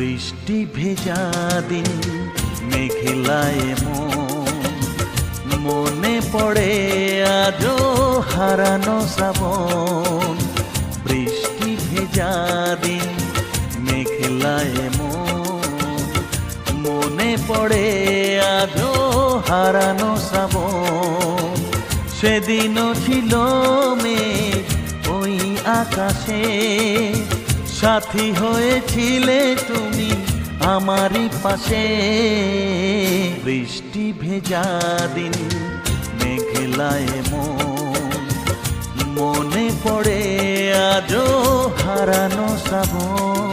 বৃষ্টি ভেজা দিন মেঘলায় মনে পড়ে আজও হারানো শ্রাবণ। বৃষ্টি ভেজা দিন মেঘলায় মনে পড়ে আজও হারানো শ্রাবণ। সেদিনও ছিল মেঘ ওই আকাশে, সাথী হয়েছিলে তুমি আমারই পাশে। বৃষ্টি ভেজা দিন মেঘলায় মনে পড়ে আজও হারানো শ্রাবণ।